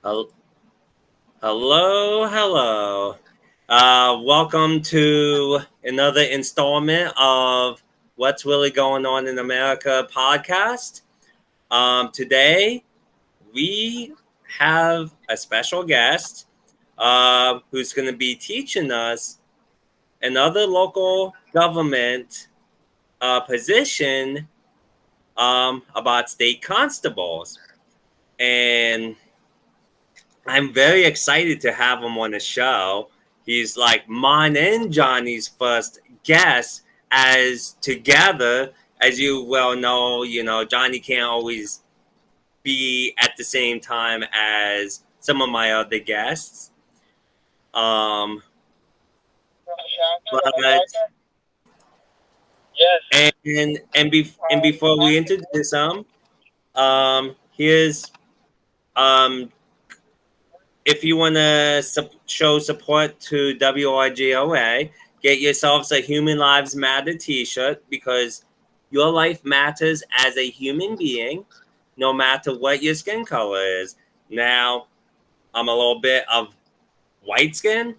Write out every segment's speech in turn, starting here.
Hello, hello. Welcome to another installment of What's Really Going On in America podcast. Today, we have a special guest who's going to be teaching us another local government position about state constables. And I'm very excited to have him on the show. He's like mine and Johnny's first guest as together. As you well know, Johnny can't always be at the same time as some of my other guests. But and before we introduce him, here's if you want to show support to WRGOA, get yourselves a Human Lives Matter t-shirt because your life matters as a human being, no matter what your skin color is. Now, I'm a little bit of white skin,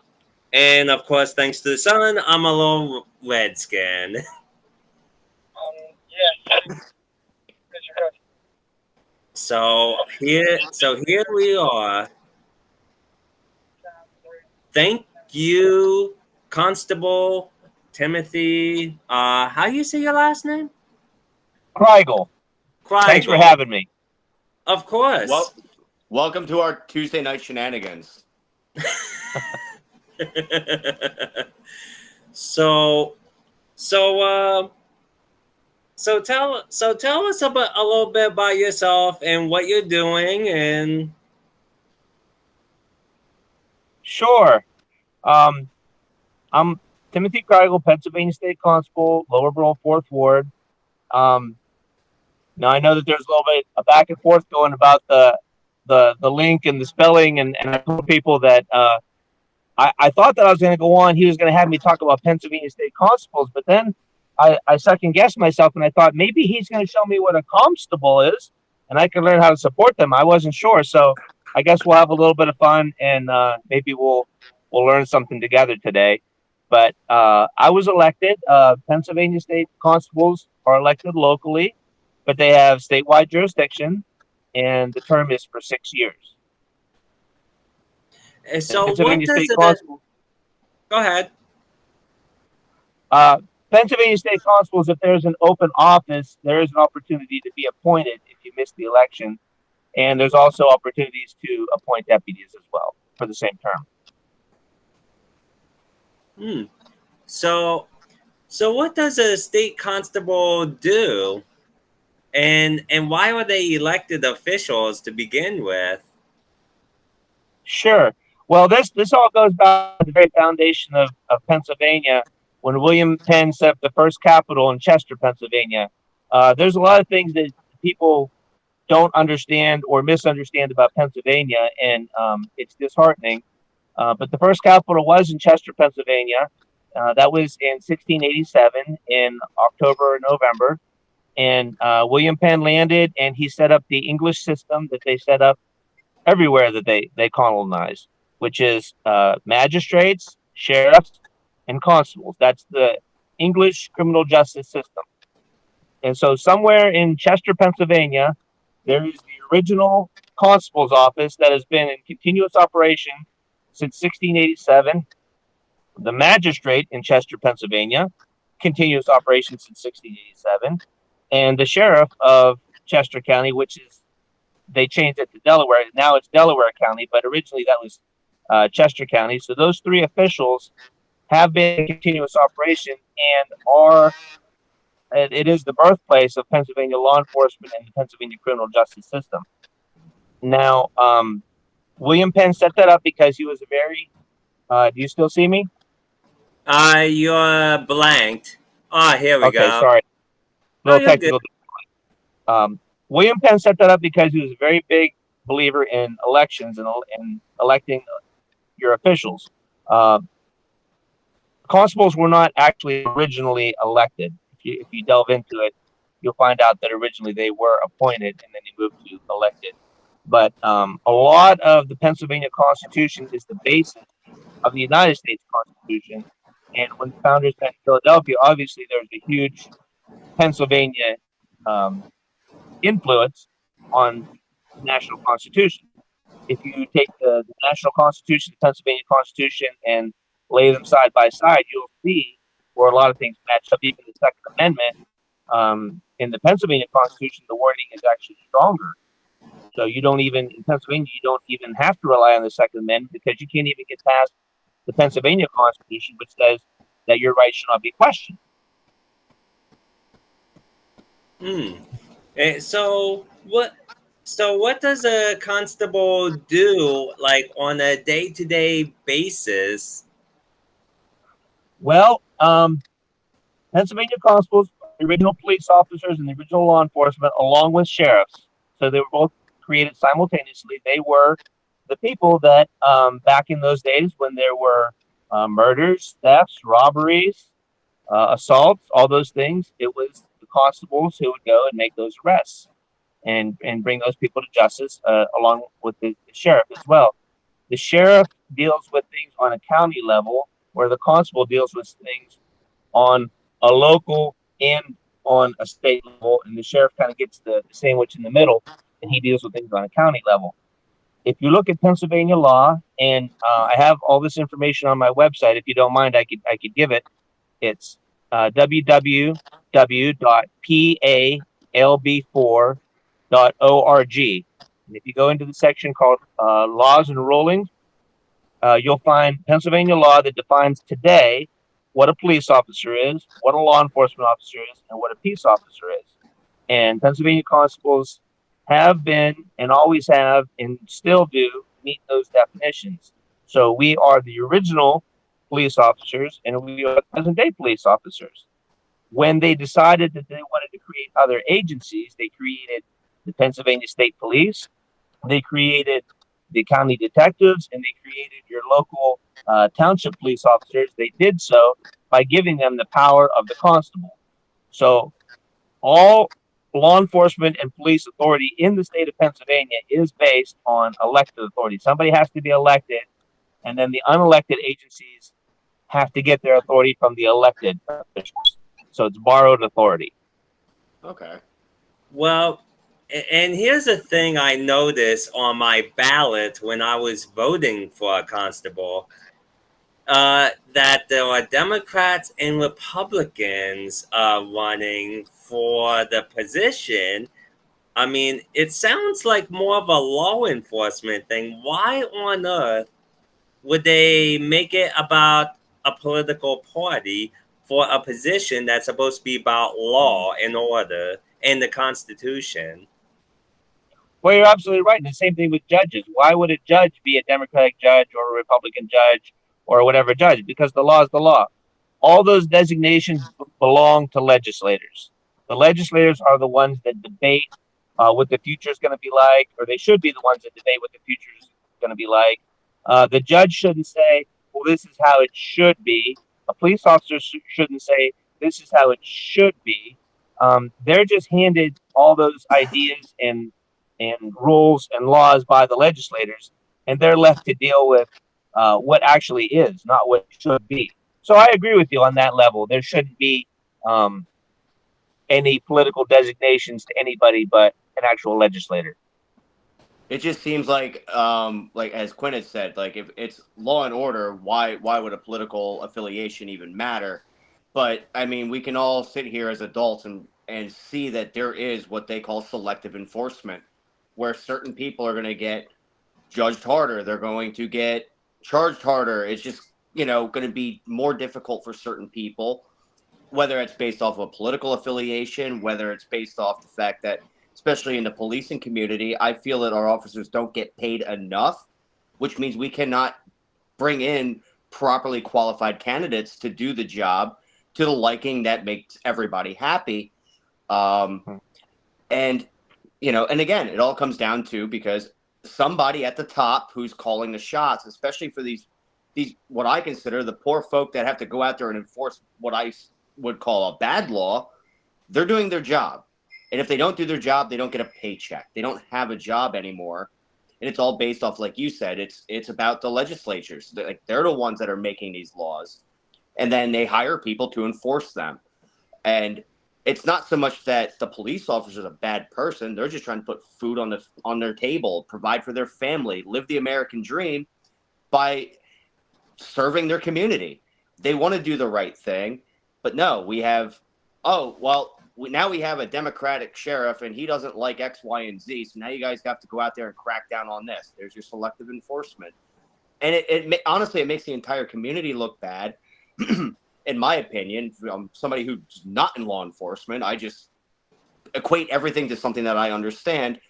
and of course, thanks to the sun, I'm a little red skin. Yeah. So here we are. Thank you, Constable Timothy. How do you say your last name? Kreigel. Thanks for having me. Of course. Well, welcome to our Tuesday night shenanigans. So tell us a little bit about yourself and what you're doing and. Sure. I'm Timothy Kreigel, Pennsylvania State Constable, Lower Borough, 4th Ward. Now I know that there's a little bit of back and forth going about the link and the spelling, and I told people that I thought that I was going to go on. He was going to have me talk about Pennsylvania State Constables, but then I second guessed myself, and I thought maybe he's going to show me what a constable is, and I can learn how to support them. I wasn't sure, so I guess we'll have a little bit of fun, and maybe we'll learn something together today. But I was elected. Pennsylvania State Constables are elected locally, but they have statewide jurisdiction, and the term is for 6 years. So what does it? Go ahead. Pennsylvania State Constables, if there's an open office, there is an opportunity to be appointed if you miss the election. And there's also opportunities to appoint deputies as well for the same term. So what does a state constable do? And why were they elected officials to begin with? Sure. Well, this all goes back to the very foundation of Pennsylvania when William Penn set up the first capitol in Chester, Pennsylvania. There's a lot of things that people don't understand or misunderstand about Pennsylvania, and it's disheartening. But the first capitol was in Chester, Pennsylvania. That was in 1687 in October or November. And William Penn landed, and he set up the English system that they set up everywhere that they colonized, which is magistrates, sheriffs, and constables. That's the English criminal justice system. And so somewhere in Chester, Pennsylvania, there is the original constable's office that has been in continuous operation since 1687. The magistrate in Chester, Pennsylvania, continuous operation since 1687. And the sheriff of Chester County, which is they changed it to Delaware. Now it's Delaware County, but originally that was Chester County. So those three officials have been in continuous operation and are. It is the birthplace of Pennsylvania law enforcement and the Pennsylvania criminal justice system. Now, William Penn set that up because he was a very. Do you still see me? You're blanked. Oh, here we Okay, go. sorry. Oh, Little you're good. technical. William Penn set that up because he was a very big believer in elections and electing your officials. Constables were not actually originally elected. If you delve into it, you'll find out that originally they were appointed and then they moved to elected. But a lot of the Pennsylvania Constitution is the basis of the United States Constitution. And when the founders met in Philadelphia, obviously there was a huge Pennsylvania influence on the national Constitution. If you take the national Constitution, the Pennsylvania Constitution, and lay them side by side, you'll see where a lot of things match up. Even the Second Amendment in the Pennsylvania Constitution, the wording is actually stronger. So you don't even in Pennsylvania, you don't even have to rely on the Second Amendment because you can't even get past the Pennsylvania Constitution, which says that your rights should not be questioned. So what? So what does a constable do, like on a day-to-day basis? Well, Pennsylvania constables, the original police officers and the original law enforcement, along with sheriffs. So they were both created simultaneously. They were the people that back in those days when there were murders, thefts, robberies, assaults, all those things, it was the constables who would go and make those arrests and bring those people to justice along with the sheriff as well. The sheriff deals with things on a county level, where the constable deals with things on a local and on a state level, and the sheriff kind of gets the sandwich in the middle, and he deals with things on a county level. If you look at Pennsylvania law, and I have all this information on my website, if you don't mind, I could give it. It's www.palb4.org. And if you go into the section called laws and rulings, you'll find Pennsylvania law that defines today what a police officer is, what a law enforcement officer is, and what a peace officer is. And Pennsylvania constables have been and always have and still do meet those definitions. So we are the original police officers and we are present day police officers. When they decided that they wanted to create other agencies, they created the Pennsylvania State Police, they created the county detectives, and they created your local township police officers. They did so by giving them the power of the constable. So all law enforcement and police authority in the state of Pennsylvania is based on elected authority. Somebody has to be elected, and then the unelected agencies have to get their authority from the elected officials. So it's borrowed authority. Okay. Well, and here's a thing I noticed on my ballot when I was voting for a constable. That there are Democrats and Republicans running for the position. I mean, it sounds like more of a law enforcement thing. Why on earth would they make it about a political party for a position that's supposed to be about law and order and the Constitution? Well, you're absolutely right. And the same thing with judges. Why would a judge be a Democratic judge or a Republican judge or whatever judge? Because the law is the law. All those designations belong to legislators. The legislators are the ones that debate what the future is going to be like, or they should be the ones that debate what the future is going to be like. The judge shouldn't say, well, this is how it should be. A police officer shouldn't say, this is how it should be. They're just handed all those ideas and rules and laws by the legislators, and they're left to deal with what actually is, not what should be. So I agree with you on that level. There shouldn't be any political designations to anybody but an actual legislator. It just seems like as Quinn had said, like if it's law and order, why would a political affiliation even matter? But I mean, we can all sit here as adults and and see that there is what they call selective enforcement, where certain people are going to get judged harder. They're going to get charged harder. It's just, going to be more difficult for certain people, whether it's based off of a political affiliation, whether it's based off the fact that, especially in the policing community, I feel that our officers don't get paid enough, which means we cannot bring in properly qualified candidates to do the job to the liking that makes everybody happy. And, and again, it all comes down to because somebody at the top who's calling the shots, especially for these what I consider the poor folk that have to go out there and enforce what I would call a bad law, they're doing their job. And if they don't do their job, they don't get a paycheck. They don't have a job anymore. And it's all based off, like you said, it's about the legislatures. They're the ones that are making these laws. And then they hire people to enforce them. And it's not so much that the police officer is a bad person. They're just trying to put food on their table, provide for their family, live the American dream by serving their community. They want to do the right thing. But no, we have, now we have a Democratic sheriff and he doesn't like X, Y, and Z. So now you guys have to go out there and crack down on this. There's your selective enforcement. And honestly, it makes the entire community look bad. In my opinion, I'm somebody who's not in law enforcement. I just equate everything to something that I understand.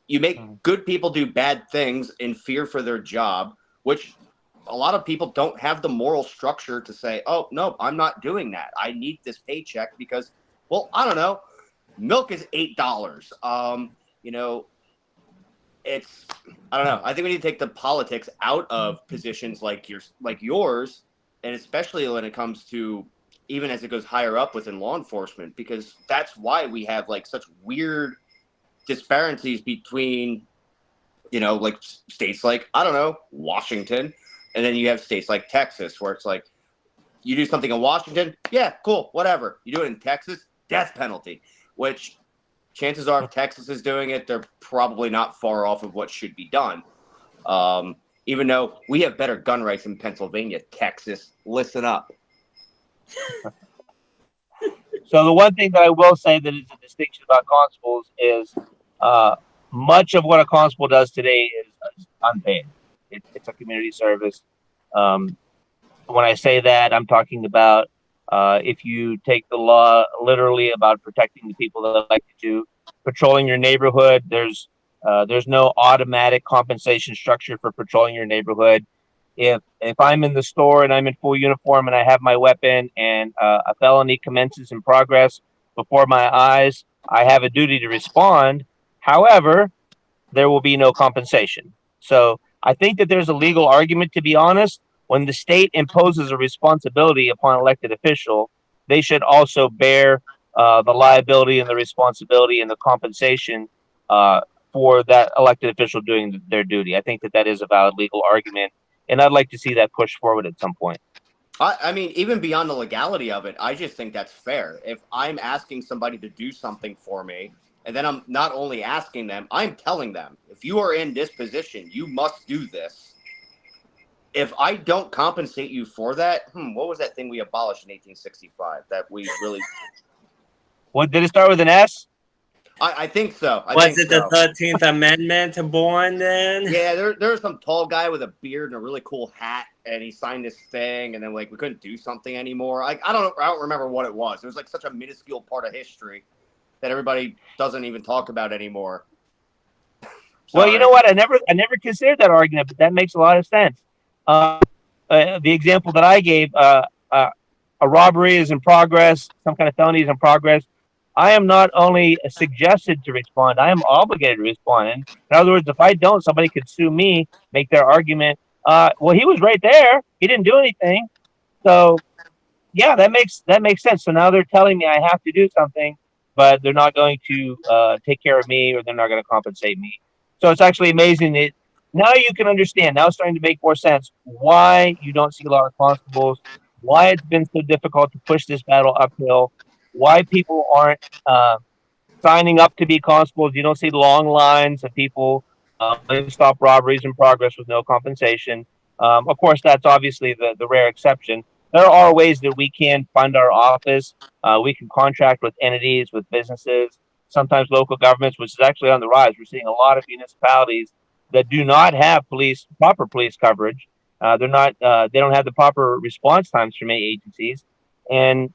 You make good people do bad things in fear for their job, which a lot of people don't have the moral structure to say, oh, no, I'm not doing that. I need this paycheck because, well, I don't know, milk is $8. I don't know. I think we need to take the politics out of positions like yours, and especially when it comes to even as it goes higher up within law enforcement, because that's why we have like such weird disparities between, like states like, I don't know, Washington. And then you have states like Texas where it's like, you do something in Washington, yeah, cool, whatever. You do it in Texas, death penalty, which chances are if Texas is doing it, they're probably not far off of what should be done. Even though we have better gun rights in Pennsylvania, Texas, listen up. So the one thing that I will say that is a distinction about constables is much of what a constable does today is unpaid. It's a community service. When I say that, I'm talking about if you take the law literally about protecting the people that like to patrolling your neighborhood, there's no automatic compensation structure for patrolling your neighborhood. If I'm in the store and I'm in full uniform and I have my weapon and a felony commences in progress before my eyes, I have a duty to respond. However, there will be no compensation. So I think that there's a legal argument, to be honest. When the state imposes a responsibility upon an elected official, they should also bear the liability and the responsibility and the compensation for that elected official doing their duty. I think that is a valid legal argument, and I'd like to see that pushed forward at some point. I mean, even beyond the legality of it, I just think that's fair. If I'm asking somebody to do something for me, and then I'm not only asking them, I'm telling them, if you are in this position, you must do this. If I don't compensate you for that, what was that thing we abolished in 1865 that we really... What, did it start with an S? I think so. Was it the 13th Amendment born then? Yeah, there was some tall guy with a beard and a really cool hat, and he signed this thing, and then we couldn't do something anymore. I don't remember what it was. It was like such a minuscule part of history that everybody doesn't even talk about anymore. Well, you know what? I never considered that argument, but that makes a lot of sense. The example that I gave, a robbery is in progress, some kind of felony is in progress. I am not only suggested to respond, I am obligated to respond. In other words, if I don't, somebody could sue me, make their argument. Well, he was right there. He didn't do anything. So, yeah, that makes sense. So now they're telling me I have to do something, but they're not going to take care of me, or they're not going to compensate me. So it's actually amazing that now you can understand. Now it's starting to make more sense why you don't see a lot of constables, why it's been so difficult to push this battle uphill, why people aren't signing up to be constables. You don't see long lines of people to stop robberies in progress with no compensation. Of course, that's obviously the rare exception. there are ways that we can fund our office. We can contract with entities, with businesses, sometimes local governments, which is actually on the rise. We're seeing a lot of municipalities that do not have proper police coverage. They're not. They don't have the proper response times from many agencies, and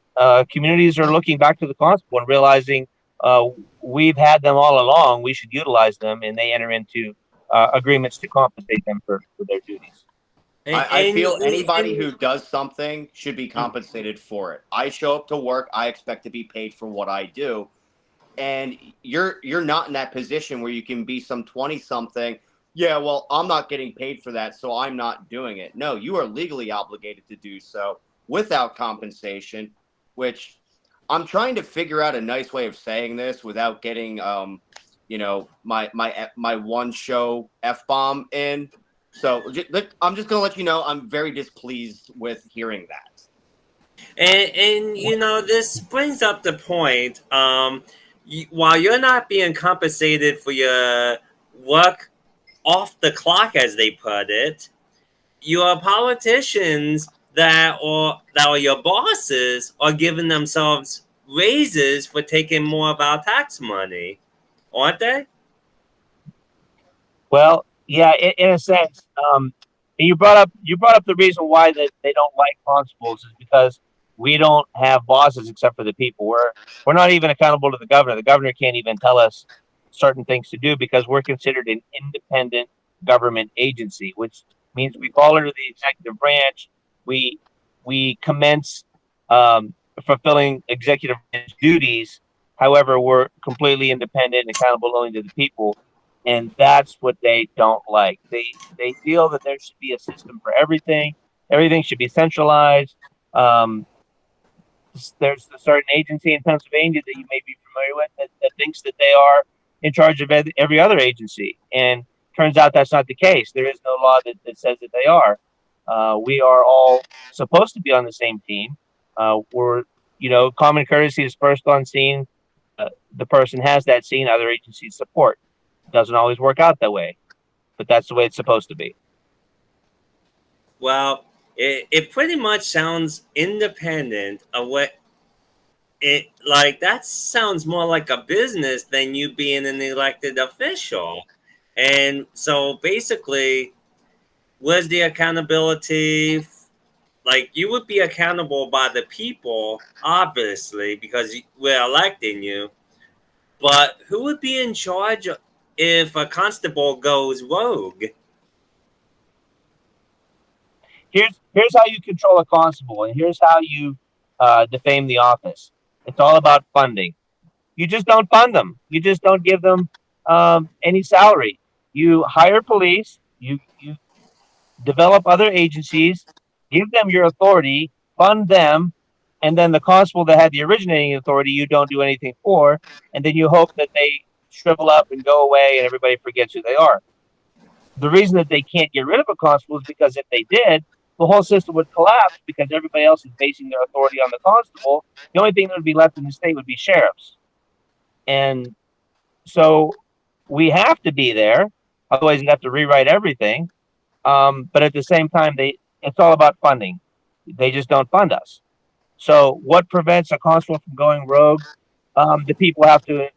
communities are looking back to the constable and realizing uh, we've had them all along. We should utilize them, and they enter into agreements to compensate them for their duties. I feel anybody And who does something should be compensated for it. I show up to work, I expect to be paid for what I do. And you're not in that position where you can be some 20 something. Yeah, well, I'm not getting paid for that, so I'm not doing it. No, you are legally obligated to do so without compensation, which I'm trying to figure out a nice way of saying this without getting my one show F bomb in. So I'm just gonna let you know I'm very displeased with hearing that. and this brings up the point. While you're not being compensated for your work off the clock, as they put it, your politicians that are your bosses are giving themselves raises for taking more of our tax money, aren't they? Well, yeah, in a sense, you brought up the reason why that they don't like constables is because we don't have bosses except for the people. We're not even accountable to the governor. The governor can't even tell us certain things to do because we're considered an independent government agency, which means we fall under the executive branch. We we commence fulfilling executive branch duties. However, we're completely independent and accountable only to the people, and that's what they don't like. They feel that there should be a system for everything. Everything should be centralized. Um, there's a certain agency in Pennsylvania that you may be familiar with that thinks that they are in charge of every other agency, and turns out that's not the case. There is no law that says that they are. We are all supposed to be on the same team. We're common courtesy is first on scene. The person has that scene. Other agencies support. Doesn't always work out that way, but that's the way it's supposed to be. Well, it pretty much sounds independent of what it like. That sounds more like a business than you being an elected official. And so basically, where's the accountability? Like, you would be accountable by the people, obviously, because we're electing you. But who would be in charge if a constable goes rogue? Here's how you control a constable, and here's how you defame the office. It's all about funding. You just don't fund them. You just don't give them any salary. You hire police. You develop other agencies, give them your authority, fund them, and then the constable that had the originating authority, you don't do anything for, and then you hope that they shrivel up and go away and everybody forgets who they are. The reason that they can't get rid of a constable is because if they did, the whole system would collapse because everybody else is basing their authority on the constable. The only thing that would be left in the state would be sheriffs. And so we have to be there, otherwise you'd have to rewrite everything. But at the same time, it's all about funding. They just don't fund us. So what prevents a constable from going rogue? The people have to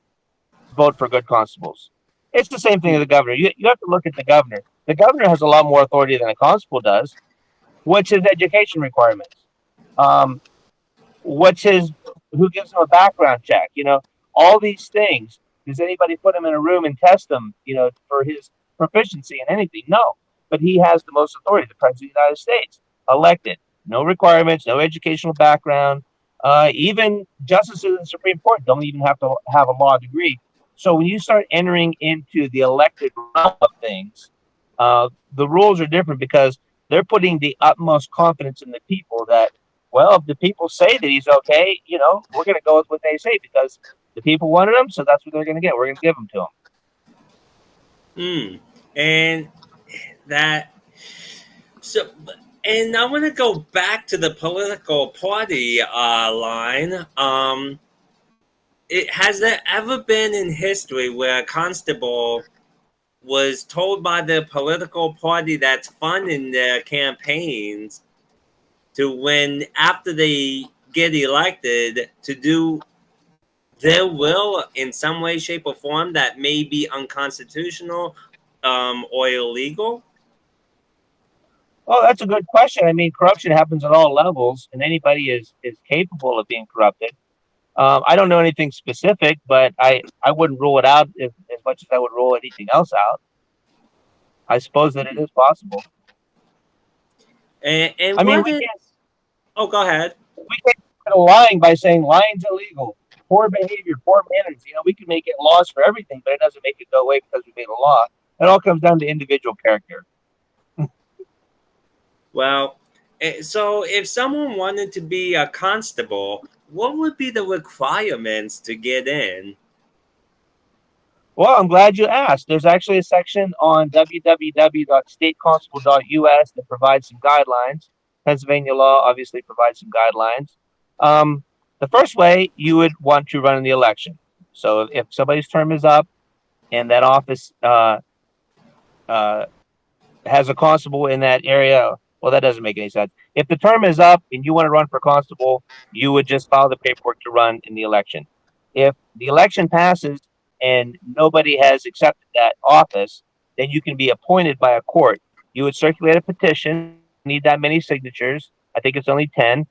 vote for good constables. It's the same thing as the governor. You have to look at the governor. The governor has a lot more authority than a constable does. What's his education requirements? Um, who gives him a background check? All these things. Does anybody put him in a room and test him, for his proficiency in anything? No. But he has the most authority, the President of the United States, elected. No requirements, no educational background. Even justices in the Supreme Court don't even have to have a law degree. So when you start entering into the elected realm of things, the rules are different because they're putting the utmost confidence in the people that, well, if the people say that he's okay, we're going to go with what they say because the people wanted him, so that's what they're going to get. We're going to give him to Hmm. And that so and I want to go back to the political party line. It has there ever been in history where a constable was told by the political party that's funding their campaigns to when after they get elected to do their will in some way, shape, or form that may be unconstitutional or illegal? Oh, that's a good question. I mean, corruption happens at all levels, and anybody is capable of being corrupted. I don't know anything specific, but I wouldn't rule it out as much as I would rule anything else out. I suppose that it is possible. And I mean, what is? Oh, go ahead. we can't get lying by saying lying's illegal, poor behavior, poor manners. You know, we can make it laws for everything, but it doesn't make it go away because we made a law. It all comes down to individual character. Well, so if someone wanted to be a constable, what would be the requirements to get in? Well, I'm glad you asked. There's actually a section on www.stateconstable.us that provides some guidelines. Pennsylvania law obviously provides some guidelines. The first way you would want to run in the election. So if somebody's term is up and that office has a constable in that area, well, that doesn't make any sense. If the term is up and you want to run for constable, you would just file the paperwork to run in the election. If the election passes and nobody has accepted that office, then you can be appointed by a court. You would circulate a petition. You don't need that many signatures. I think it's only 10.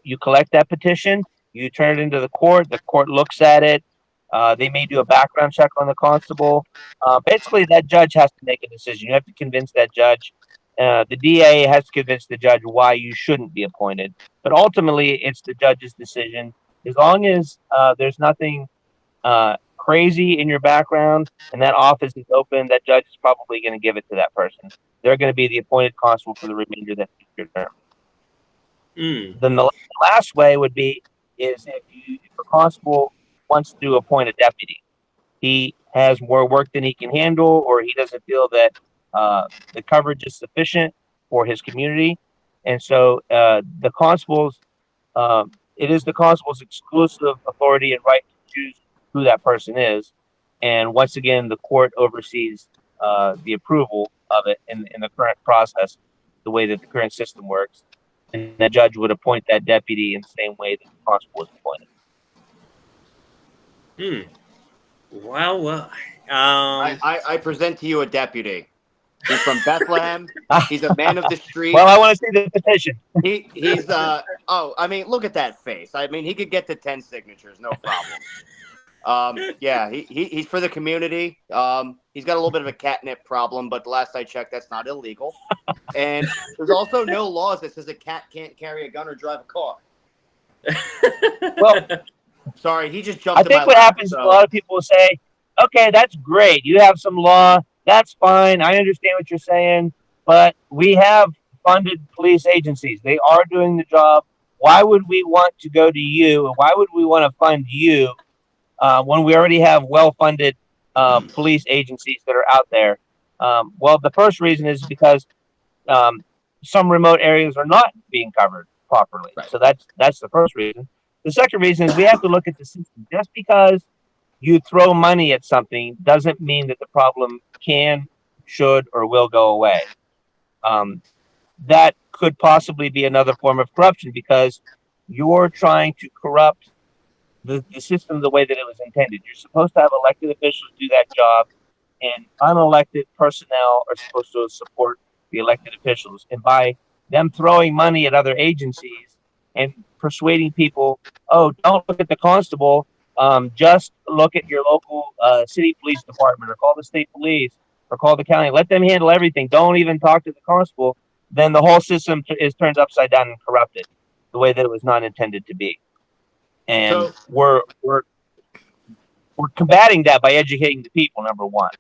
You collect that petition. You turn it into the court. The court looks at it. They may do a background check on the constable. Basically, that judge has to make a decision. You have to convince that judge. The DA has to convince the judge why you shouldn't be appointed. But ultimately, it's the judge's decision. As long as there's nothing crazy in your background and that office is open, that judge is probably going to give it to that person. They're going to be the appointed constable for the remainder of your term. Then the last way would be is if a constable wants to appoint a deputy. He has more work than he can handle, or he doesn't feel that the coverage is sufficient for his community. And so the constables, it is the constable's exclusive authority and right to choose who that person is. And once again, the court oversees the approval of it in the current process, the way that the current system works. And the judge would appoint that deputy in the same way that the constable was appointed. Well. I present to you a deputy. He's from Bethlehem. He's a man of the street. Well, I want to see the petition. He's I mean, look at that face. I mean, he could get to 10 signatures, no problem. Yeah, he's for the community. He's got a little bit of a catnip problem, but the last I checked, that's not illegal. And there's also no laws that says a cat can't carry a gun or drive a car. Well, sorry, he just jumped. I think what happens is a lot of people will say, "Okay, that's great. You have some law. That's fine. I understand what you're saying, but we have funded police agencies. They are doing the job. Why would we want to go to you? And why would we want to fund you when we already have well-funded police agencies that are out there?" Well, the first reason is because some remote areas are not being covered properly. Right. So that's the first reason. The second reason is we have to look at the system. Just because you throw money at something doesn't mean that the problem can, should, or will go away. That could possibly be another form of corruption because you're trying to corrupt the system the way that it was intended. You're supposed to have elected officials do that job, and unelected personnel are supposed to support the elected officials. And by them throwing money at other agencies and persuading people, oh, don't look at the constable, just look at your local city police department, or call the state police, or call the county. Let them handle everything. Don't even talk to the constable. Then the whole system is turned upside down and corrupted the way that it was not intended to be. And so, we're combating that by educating the people, number one.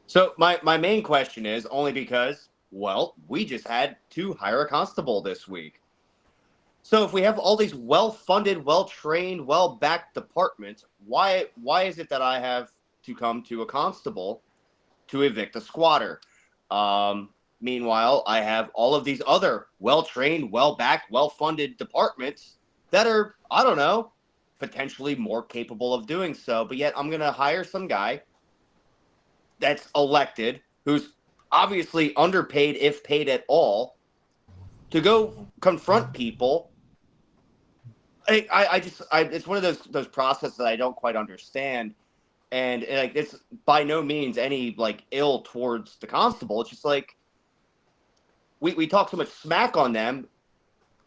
So my main question is only because, well, we just had to hire a constable this week. So if we have all these well-funded, well-trained, well-backed departments, why is it that I have to come to a constable to evict a squatter? Meanwhile, I have all of these other well-trained, well-backed, well-funded departments that are, I don't know, potentially more capable of doing so. But yet I'm going to hire some guy that's elected, who's obviously underpaid, if paid at all, to go confront people. It's one of those processes that I don't quite understand, and like it's by no means any like ill towards the constable. It's just like we talk so much smack on them,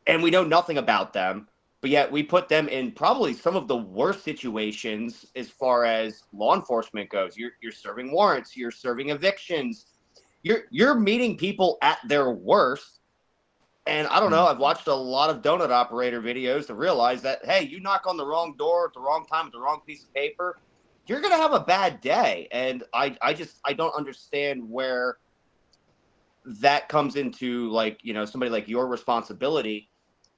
and we know nothing about them, but yet we put them in probably some of the worst situations as far as law enforcement goes. You're serving warrants, you're serving evictions, you're meeting people at their worst. And I don't know, I've watched a lot of donut operator videos to realize that, hey, you knock on the wrong door at the wrong time with the wrong piece of paper, you're going to have a bad day. And I don't understand where that comes into, like, you know, somebody like your responsibility,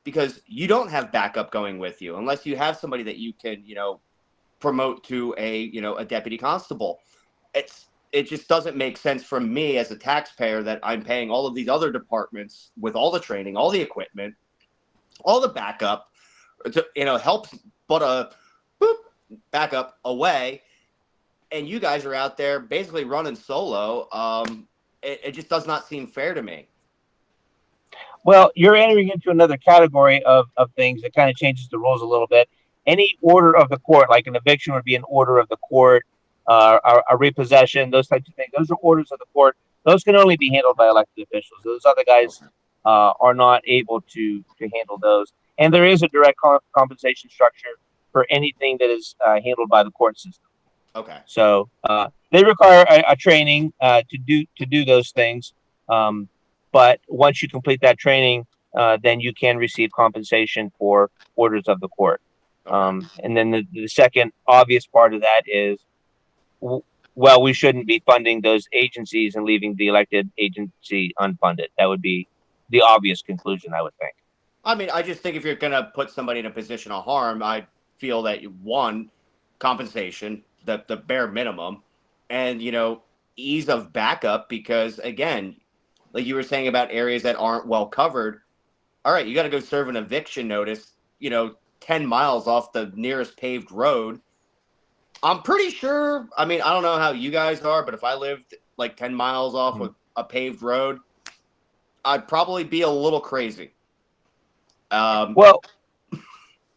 because you don't have backup going with you unless you have somebody that you can, you know, promote to a deputy constable. It just doesn't make sense from me as a taxpayer that I'm paying all of these other departments with all the training, all the equipment, all the backup to, you know, help put a backup away. And you guys are out there basically running solo. It just does not seem fair to me. Well, you're entering into another category of things that kind of changes the rules a little bit. Any order of the court, like an eviction would be an order of the court, a repossession, those types of things. Those are orders of the court. Those can only be handled by elected officials. Those other guys are not able to handle those. And there is a direct compensation structure for anything that is handled by the court system. Okay. So they require a training to do those things. But once you complete that training, then you can receive compensation for orders of the court. Okay. And then the second obvious part of that is, well, we shouldn't be funding those agencies and leaving the elected agency unfunded. That would be the obvious conclusion, I would think. I mean, I just think if you're going to put somebody in a position of harm, I feel that one, compensation, the bare minimum, and, you know, ease of backup, because again, like you were saying about areas that aren't well covered. All right, you got to go serve an eviction notice, you know, 10 miles off the nearest paved road. I'm pretty sure, I mean, I don't know how you guys are, but if I lived like 10 miles off of a paved road, I'd probably be a little crazy. Well,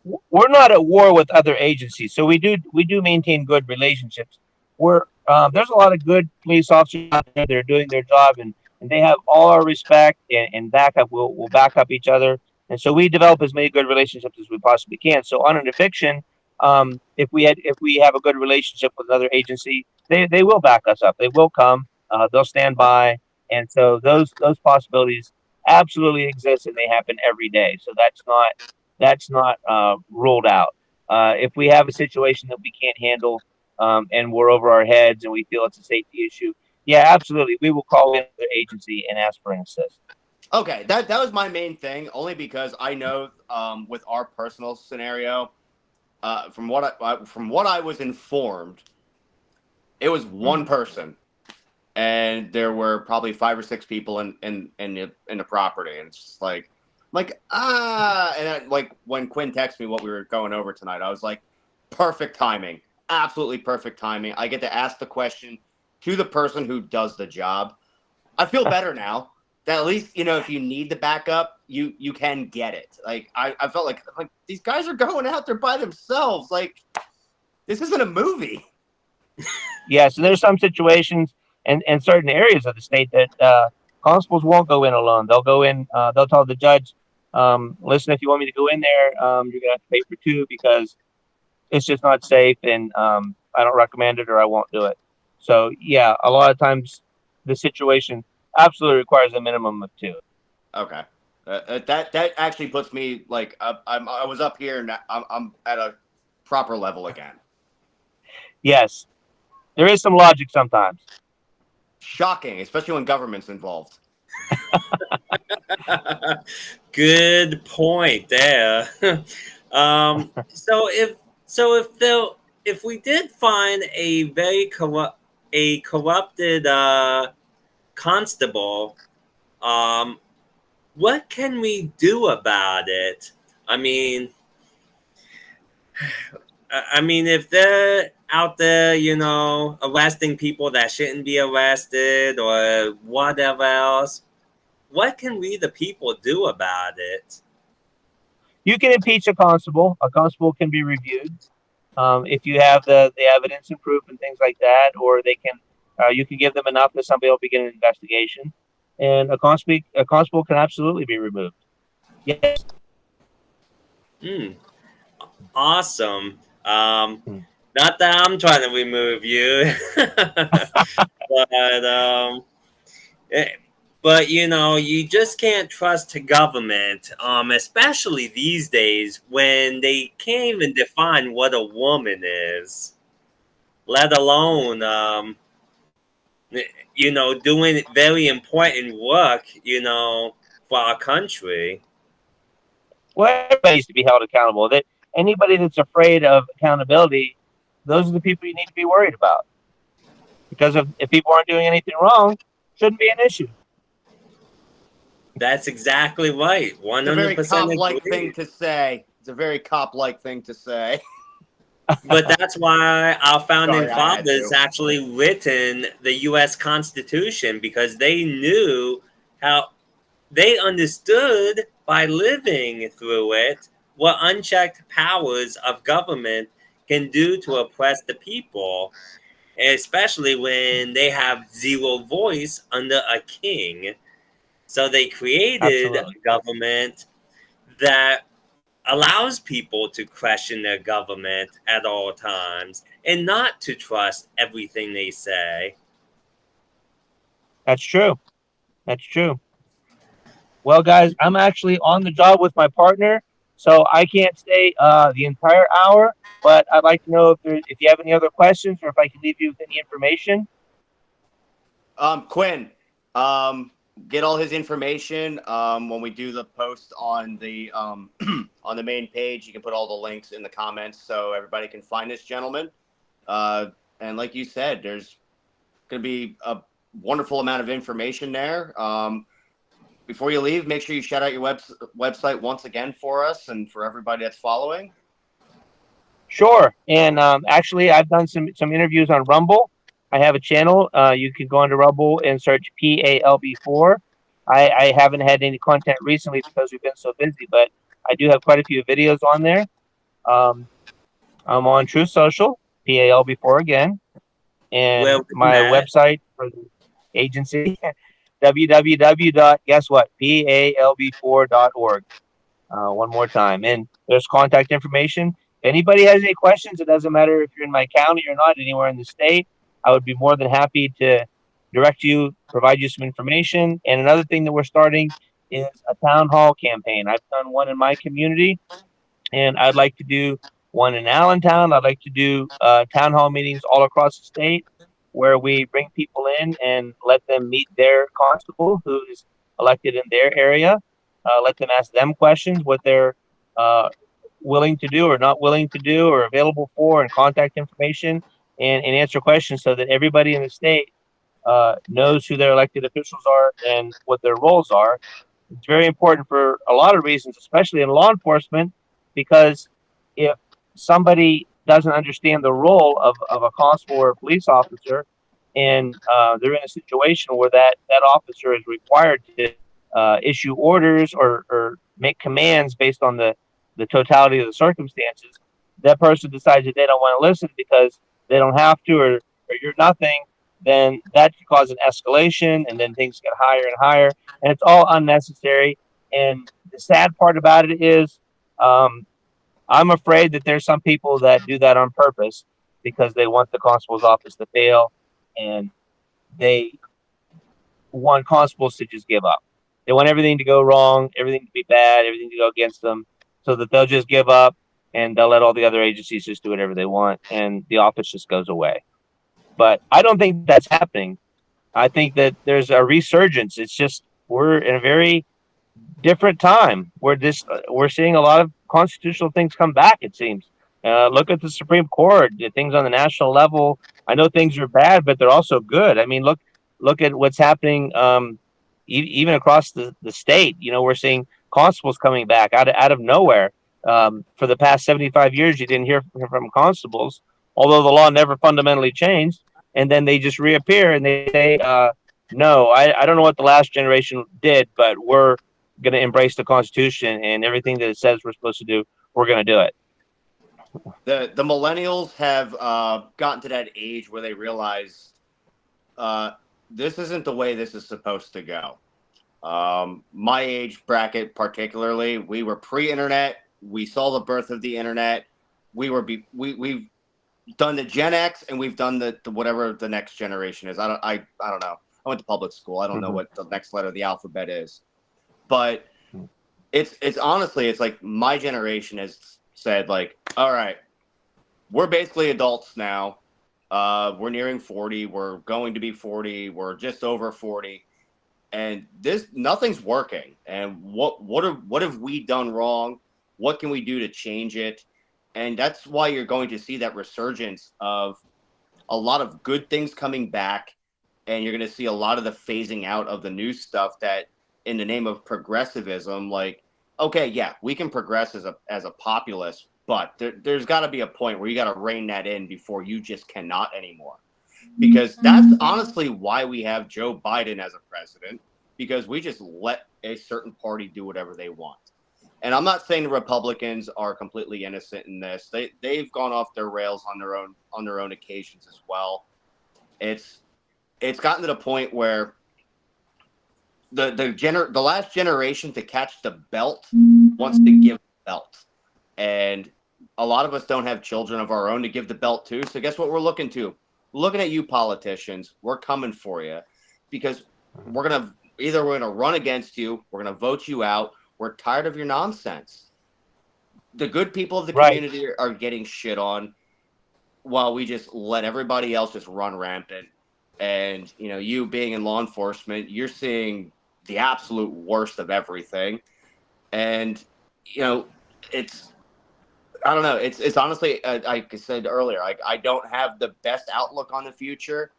we're not at war with other agencies, so we do maintain good relationships. There's a lot of good police officers out there that are doing their job, and they have all our respect and backup. We'll back up each other, and so we develop as many good relationships as we possibly can. So on an eviction, if we have a good relationship with another agency, they will back us up. They will come. They'll stand by, and so those possibilities absolutely exist, and they happen every day. So that's not ruled out. If we have a situation that we can't handle, and we're over our heads and we feel it's a safety issue, yeah, absolutely, we will call in the agency and ask for an assist. Okay, that was my main thing, only because I know with our personal scenario, from what I was informed, it was one person, and there were probably 5 or 6 people in the property, and it's just like, and then, like, when Quinn texted me what we were going over tonight, I was like, perfect timing, absolutely perfect timing. I get to ask the question to the person who does the job. I feel better now that at least, you know, if you need the backup, you can get it. Like, I felt like these guys are going out there by themselves. Like, this isn't a movie. Yeah, so there's some situations and certain areas of the state that constables won't go in alone. They'll go in. They'll tell the judge, "Listen, if you want me to go in there, you're gonna have to pay for 2 because it's just not safe, and I don't recommend it, or I won't do it." So yeah, a lot of times the situation absolutely requires a minimum of 2. Okay, that actually puts me like I was up here and I'm at a proper level again. Yes, there is some logic sometimes. Shocking, especially when government's involved. Good point there. If we did find a very corrupted constable, what can we do about it? I mean, if they're out there, you know, arresting people that shouldn't be arrested or whatever else, what can we, the people, do about it? You can impeach a constable. A constable can be reviewed if you have the evidence and proof and things like that, or they can you can give them enough that somebody will begin an investigation, and a constable can absolutely be removed. Yes. Hmm. Awesome. Hmm. Not that I'm trying to remove you, but eh, but you know, you just can't trust the government, especially these days when they can't even define what a woman is, let alone you know, doing very important work, you know, for our country. Well, everybody needs to be held accountable. That anybody that's afraid of accountability, those are the people you need to be worried about. Because if people aren't doing anything wrong, shouldn't be an issue. That's exactly right. It's a very 100% cop-like thing agree. to say. It's a very cop-like thing to say. But that's why our founding Sorry, I had fathers to. actually written the U.S. Constitution because they knew how they understood by living through it what unchecked powers of government can do to oppress the people, especially when they have zero voice under a king. So they created a Absolutely. government that allows people to question their government at all times and not to trust everything they say. That's true. That's true. Well, guys, I'm actually on the job with my partner, so I can't stay the entire hour. But I'd like to know if you have any other questions or if I can leave you with any information. Quinn, get all his information. When we do the post on the on the main page, you can put all the links in the comments so everybody can find this gentleman. And like you said, there's going to be a wonderful amount of information there. Before you leave, make sure you shout out your website once again for us and for everybody that's following. Sure. And actually, I've done some interviews on Rumble. I have a channel. You can go onto Rumble and search PALB4. I haven't had any content recently because we've been so busy, but I do have quite a few videos on there. Um, I'm on True Social, PALB4 again, Where and we my met. website for the agency, www. Guess what? PALB4.org. One more time. And there's contact information. If anybody has any questions, it doesn't matter if you're in my county or not, anywhere in the state, I would be more than happy to direct you, provide you some information. And another thing that we're starting is a town hall campaign. I've done one in my community, and I'd like to do one in Allentown. I'd like to do town hall meetings all across the state where we bring people in and let them meet their constable who's elected in their area. Let them ask them questions, what they're uh, willing to do or not willing to do or available for, and contact information, and answer questions so that everybody in the state knows who their elected officials are and what their roles are. It's very important for a lot of reasons, especially in law enforcement, because if somebody doesn't understand the role of a constable or a police officer, and they're in a situation where that officer is required to issue orders or make commands based on the totality of the circumstances, that person decides that they don't want to listen because they don't have to, or you're nothing, then that can cause an escalation, and then things get higher and higher, and it's all unnecessary. And the sad part about it is, um, I'm afraid that there's some people that do that on purpose because they want the constable's office to fail, and they want constables to just give up. They want everything to go wrong, everything to be bad, everything to go against them, so that they'll just give up and they'll let all the other agencies just do whatever they want, and the office just goes away. But I don't think that's happening. I think that there's a resurgence. It's just we're in a very different time. We're seeing a lot of constitutional things come back. It seems. Look at the Supreme Court. The things on the national level. I know things are bad, but they're also good. I mean, look at what's happening. Even across the state, we're seeing constables coming back out of nowhere. For the past 75 years, you didn't hear from constables, although the law never fundamentally changed. And then they just reappear and they say, no, I don't know what the last generation did, but we're going to embrace the Constitution and everything that it says we're supposed to do. We're going to do it. The millennials have gotten to that age where they realize this isn't the way this is supposed to go. My age bracket, particularly, we were pre-internet. We saw the birth of the internet. We've done the Gen X, and we've done the whatever the next generation is. I don't know. I went to public school. I don't know what the next letter of the alphabet is, but it's honestly, it's like my generation has said, like, all right, we're basically adults now. We're nearing 40. We're going to be 40. We're just over 40. And nothing's working. And what have we done wrong? What can we do to change it? And that's why you're going to see that resurgence of a lot of good things coming back. And you're going to see a lot of the phasing out of the new stuff that, in the name of progressivism, like, okay, yeah, we can progress as a populace, but there's got to be a point where you got to rein that in before you just cannot anymore. Because that's honestly why we have Joe Biden as a president, because we just let a certain party do whatever they want. And I'm not saying the Republicans are completely innocent in this. They've gone off their rails on their own occasions as well. It's gotten to the point where the last generation to catch the belt wants to give the belt. And a lot of us don't have children of our own to give the belt to. So guess what we're looking to? Looking at you politicians. We're coming for you, because we're going to run against you. We're going to vote you out. We're tired of your nonsense. The good people of the community are getting shit on, while we just let everybody else just run rampant. And, you being in law enforcement, you're seeing the absolute worst of everything. And, I don't know. It's honestly, like I said earlier, I don't have the best outlook on the future,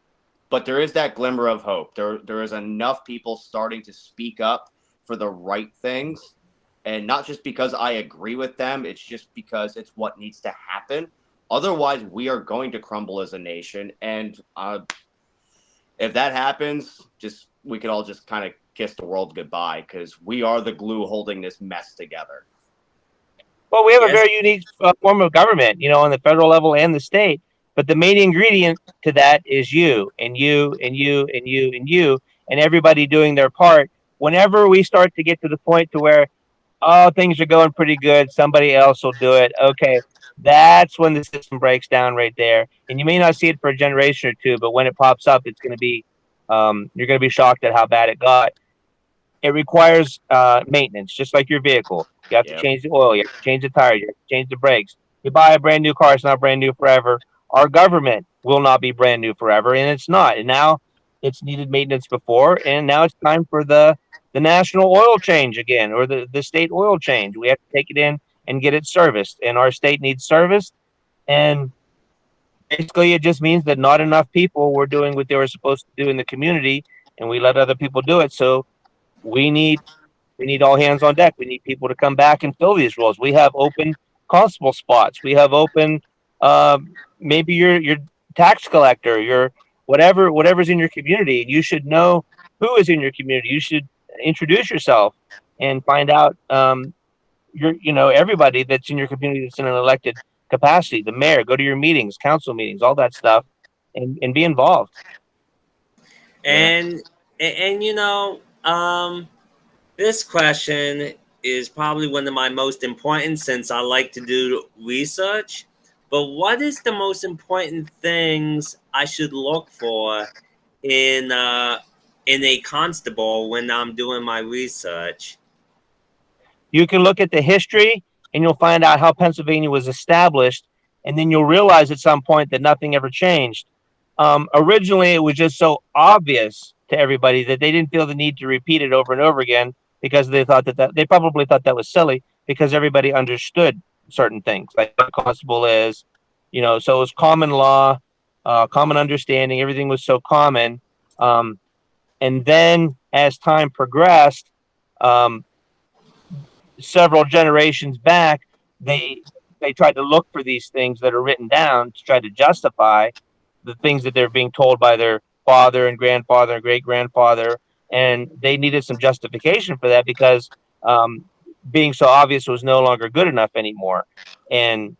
but there is that glimmer of hope. There is enough people starting to speak up for the right things, and not just because I agree with them. It's just because it's what needs to happen. Otherwise, we are going to crumble as a nation. And if that happens, we could all just kind of kiss the world goodbye, because we are the glue holding this mess together. Well, we have a very unique form of government, on the federal level and the state. But the main ingredient to that is you and you and you and you and you and everybody doing their part. Whenever we start to get to the point to where, oh, things are going pretty good, somebody else will do it. Okay, that's when the system breaks down right there. And you may not see it for a generation or two, but when it pops up, it's going to be, you're going to be shocked at how bad it got. It requires maintenance, just like your vehicle. You have to change the oil, you have to change the tires, you have to change the brakes. You buy a brand new car, it's not brand new forever. Our government will not be brand new forever, and it's not. And now it's needed maintenance before, and now it's time for the national oil change again, or the state oil change. We have to take it in and get it serviced, and our state needs service. And basically, it just means that not enough people were doing what they were supposed to do in the community, and we let other people do it. So we need all hands on deck. We need people to come back and fill these roles. We have open constable spots. We have open, maybe your tax collector, your whatever's in your community. You should know who is in your community. You should introduce yourself and find out everybody that's in your community that's in an elected capacity. The mayor, go to your meetings, council meetings, all that stuff, and be involved. And this question is probably one of my most important, since I like to do research. But what is the most important things I should look for in a constable when I'm doing my research? You can look at the history, and you'll find out how Pennsylvania was established, and then you'll realize at some point that nothing ever changed. Originally, it was just so obvious to everybody that they didn't feel the need to repeat it over and over again, because they thought that they probably thought that was silly, because everybody understood certain things, like what a constable is, so it was common law, common understanding. Everything was so common. And then as time progressed, several generations back, they tried to look for these things that are written down to try to justify the things that they're being told by their father and grandfather and great grandfather, and they needed some justification for that because being so obvious was no longer good enough anymore. And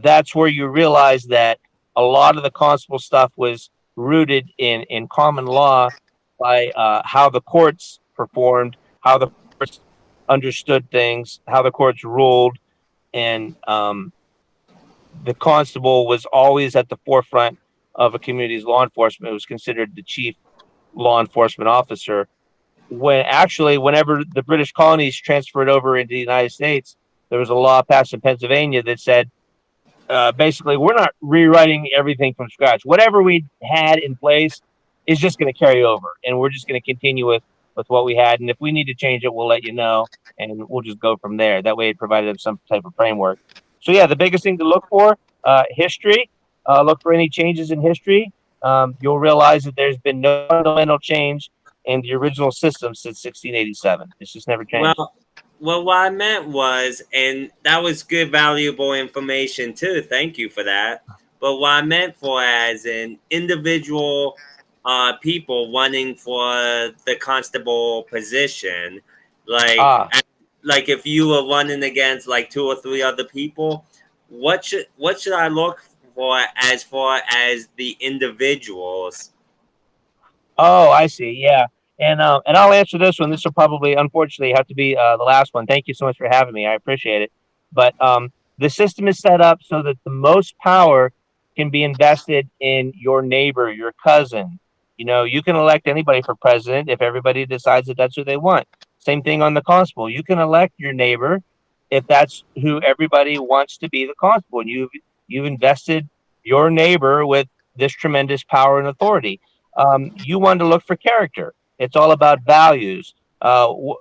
that's where you realize that a lot of the constable stuff was rooted in common law by how the courts performed, how the courts understood things, how the courts ruled, and the constable was always at the forefront of a community's law enforcement. It was considered the chief law enforcement officer. When actually, whenever the British colonies transferred over into the United States, there was a law passed in Pennsylvania that said basically we're not rewriting everything from scratch. Whatever we had in place is just going to carry over, and we're just going to continue with what we had. And if we need to change it, we'll let you know, and we'll just go from there. That way, it provided them some type of framework. So yeah, the biggest thing to look for history. Look for any changes in history. You'll realize that there's been no fundamental change in the original system since 1687. It's just never changed. Well, what I meant was, and that was good, valuable information too. Thank you for that. But what I meant for as an individual people running for the constable position, like Ah, like if you were running against like two or three other people, what should I look for as far as the individuals? oh, I see. Yeah, and I'll answer this one. This will probably, unfortunately, have to be the last one. Thank you so much for having me. I appreciate it. But the system is set up so that the most power can be invested in your neighbor, your cousin. You know, you can elect anybody for president if everybody decides that that's who they want. Same thing on the constable. You can elect your neighbor if that's who everybody wants to be the constable, and you've invested your neighbor with this tremendous power and authority. You want to look for character. It's all about values.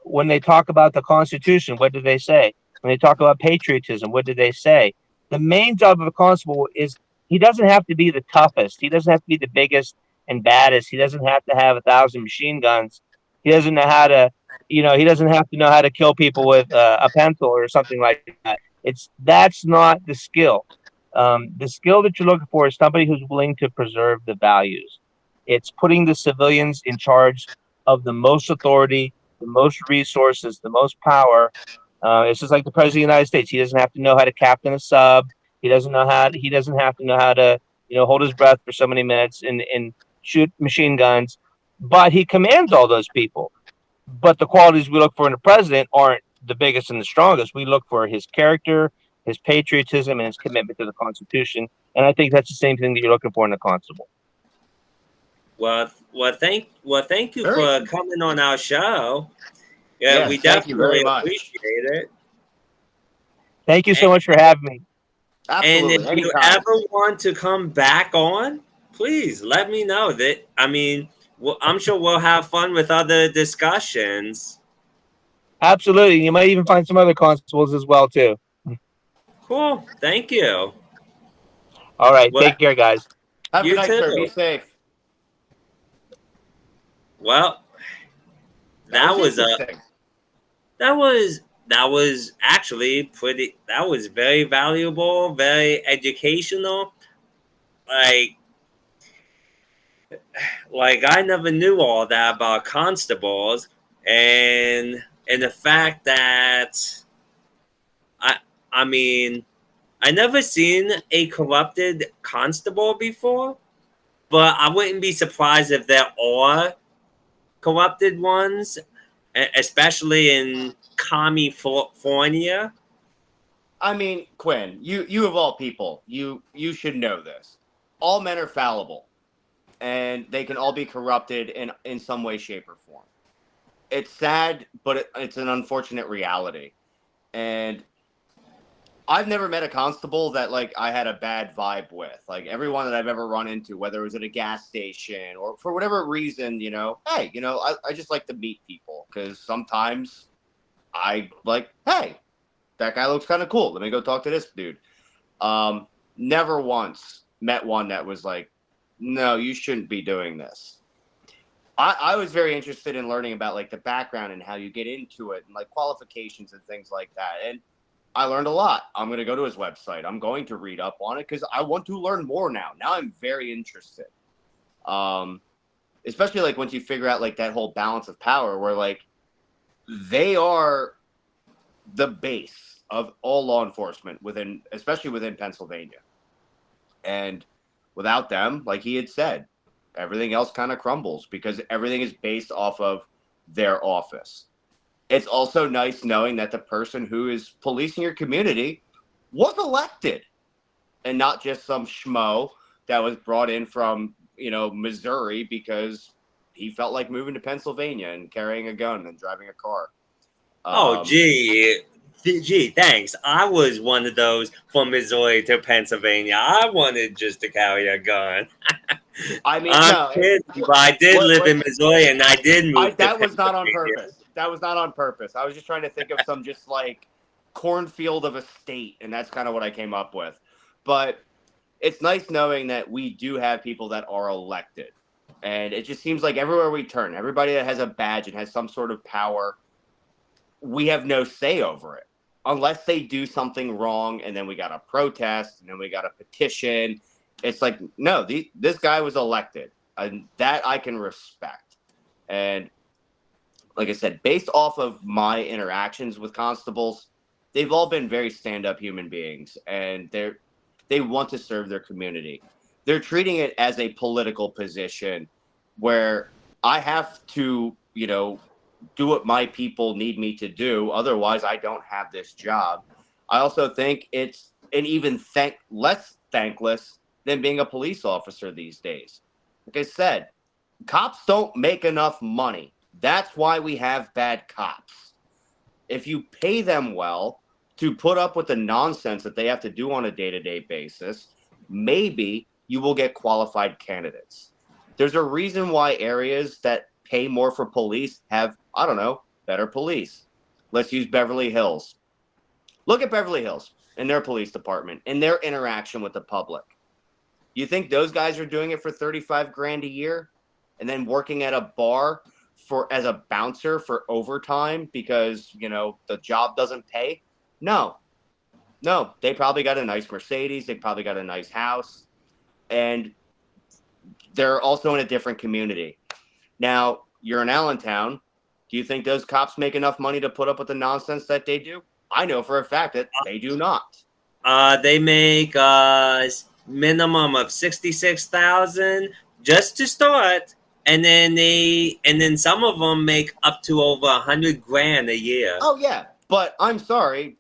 When they talk about the Constitution, what do they say? When they talk about patriotism, what do they say? The main job of a constable is he doesn't have to be the toughest. He doesn't have to be the biggest and baddest. He doesn't have to have 1,000 machine guns. He doesn't know how to, he doesn't have to know how to kill people with a pencil or something like that. That's not the skill. The skill that you're looking for is somebody who's willing to preserve the values. It's putting the civilians in charge of the most authority, the most resources, the most power. It's just like the president of the United States. He doesn't have to know how to captain a sub. He doesn't know how. He doesn't have to know how to, hold his breath for so many minutes and shoot machine guns. But he commands all those people. But the qualities we look for in a president aren't the biggest and the strongest. We look for his character, his patriotism, and his commitment to the Constitution. And I think that's the same thing that you're looking for in a constable. Thank you Very. for coming on our show. Yeah, Yes, we thank you very definitely much. appreciate it. Thank you so And, much for having me. and if Absolutely. you Anytime. ever want to come back on, please let me know. That I mean, I'm sure we'll have fun with other discussions. Absolutely. You might even find some other constables as well too. Cool. Thank you. All right. Well, Take care, guys. Have a good you night, sir. Be too. safe. Well, That was that was a interesting. that was actually pretty. That was very valuable, very educational. Like like I never knew all that about constables, and the fact that I I mean I never seen a corrupted constable before, but I wouldn't be surprised if there are corrupted ones, especially in California. I mean, Quinn, you of all people, you should know this. All men are fallible, and they can all be corrupted in some way, shape, or form. It's sad, but it's an unfortunate reality. And I've never met a constable that like I had a bad vibe with. Like everyone that I've ever run into, whether it was at a gas station or for whatever reason, hey, I just like to meet people because sometimes I like, hey, that guy looks kind of cool. Let me go talk to this dude. Never once met one that was like, no, you shouldn't be doing this. I was very interested in learning about like the background and how you get into it and like qualifications and things like that. And I learned a lot. I'm going to go to his website. I'm going to read up on it because I want to learn more now. Now I'm very interested. Especially like once you figure out like that whole balance of power, where like they are the base of all law enforcement within, especially within Pennsylvania. And without them, like he had said, everything else kind of crumbles because everything is based off of their office. It's also nice knowing that the person who is policing your community was elected and not just some schmo that was brought in from, Missouri because he felt like moving to Pennsylvania and carrying a gun and driving a car. Oh, gee, thanks. I was one of those from Missouri to Pennsylvania. I wanted just to carry a gun. I mean, I'm no, kidding, but I did live in Missouri, and I did move to that was not on Pennsylvania. purpose. That was not on purpose. I was just trying to think of some just like cornfield of a state, and that's kind of what I came up with. But it's nice knowing that we do have people that are elected. And it just seems like everywhere we turn, everybody that has a badge and has some sort of power, we have no say over it. Unless they do something wrong, and then we got to protest, and then we got to petition. It's like, no, this guy was elected, and that I can respect. And like I said, based off of my interactions with constables, they've all been very stand-up human beings, and they want to serve their community. They're treating it as a political position where I have to, do what my people need me to do. Otherwise, I don't have this job. I also think it's an even less thankless than being a police officer these days. Like I said, cops don't make enough money. That's why we have bad cops. If you pay them well to put up with the nonsense that they have to do on a day-to-day basis, maybe you will get qualified candidates. There's a reason why areas that pay more for police have, I don't know, better police. Let's use Beverly Hills. Look at Beverly Hills and their police department and their interaction with the public. You think those guys are doing it for 35 grand a year and then working at a bar as a bouncer for overtime because, the job doesn't pay? No, they probably got a nice Mercedes. They probably got a nice house, and they're also in a different community. Now, you're in Allentown. Do you think those cops make enough money to put up with the nonsense that they do? I know for a fact that they do not. They make a minimum of 66,000 just to start, and then some of them make up to over 100 grand a year. Oh yeah, but I'm sorry,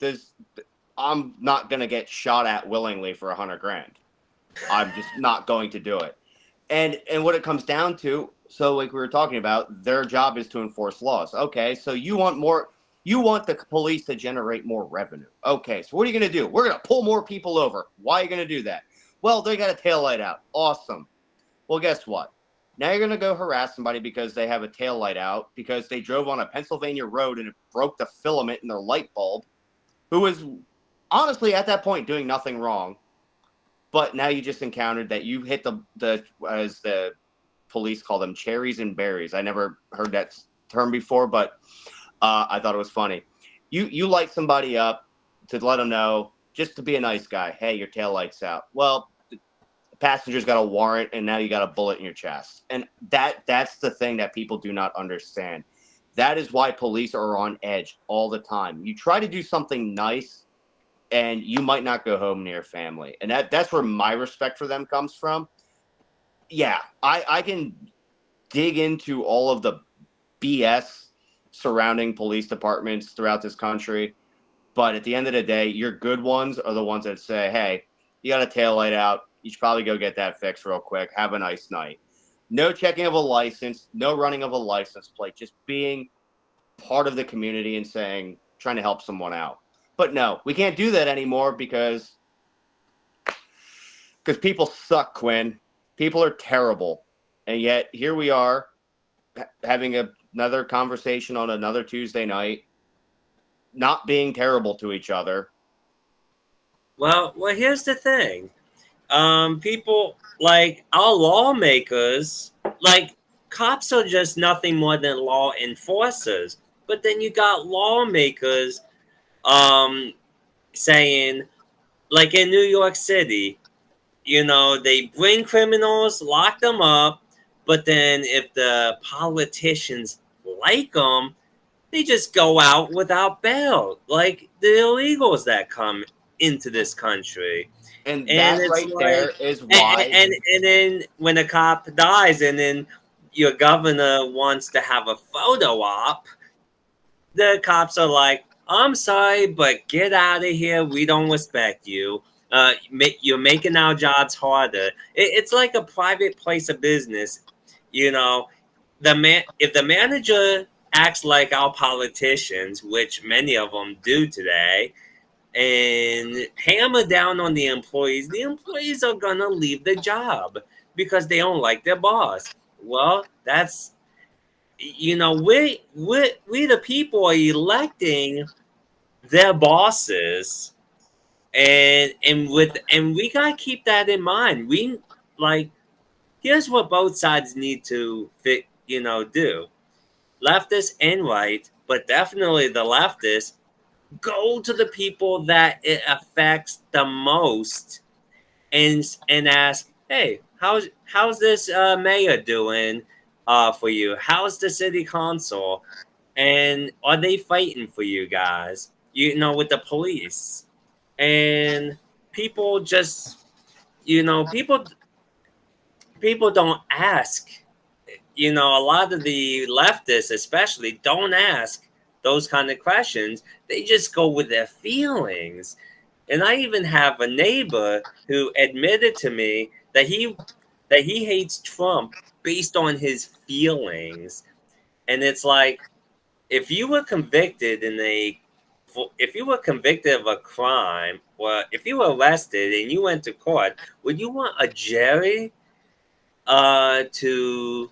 I'm not gonna get shot at willingly for 100 grand. I'm just not going to do it. And what it comes down to, so like we were talking about, their job is to enforce laws. Okay, so you want the police to generate more revenue. Okay, so what are you going to do? We're going to pull more people over. Why are you going to do that? Well, they got a taillight out. Awesome. Well, guess what? Now you're going to go harass somebody because they have a taillight out because they drove on a Pennsylvania road and it broke the filament in their light bulb, who was honestly at that point doing nothing wrong. But now you just encountered that you hit the as the police call them, cherries and berries. I never heard that term before, but I thought it was funny. You light somebody up to let them know, just to be a nice guy. Hey, your taillight's out. Well, the passenger's got a warrant, and now you got a bullet in your chest. And that's the thing that people do not understand. That is why police are on edge all the time. You try to do something nice, and you might not go home to your family. And that's where my respect for them comes from. Yeah, I can dig into all of the BS surrounding police departments throughout this country. But at the end of the day, your good ones are the ones that say, hey, you got a taillight out. You should probably go get that fixed real quick. Have a nice night. No checking of a license, no running of a license plate, just being part of the community and trying to help someone out. But no, we can't do that anymore because people suck, Quinn. People are terrible. And yet here we are having another conversation on another Tuesday night, not being terrible to each other. Well, here's the thing. People like our lawmakers, like cops are just nothing more than law enforcers. But then you got lawmakers saying, like in New York City, they bring criminals, lock them up, But then if the politicians like them, they just go out without bail, like the illegals that come into this country. And And that it's right like, there is and, why. and, and then when a cop dies and then your governor wants to have a photo op, the cops are like, I'm sorry, but get out of here. We don't respect you. You're making our jobs harder. It's like a private place of business. You know, if the manager acts like our politicians, which many of them do today, and hammer down on the employees are gonna leave the job because they don't like their boss. Well, that's, we the people are electing their bosses, and we gotta keep that in mind. We like Here's what both sides need to do. Leftists and right, but definitely the leftists, go to the people that it affects the most and ask, hey, how's this mayor doing for you? How's the city council? And are they fighting for you guys? With the police. And people just, people don't ask. A lot of the leftists, especially, don't ask those kind of questions. They just go with their feelings. And I even have a neighbor who admitted to me that he hates Trump based on his feelings. And it's like, if you were convicted of a crime, or if you were arrested and you went to court, would you want a jury to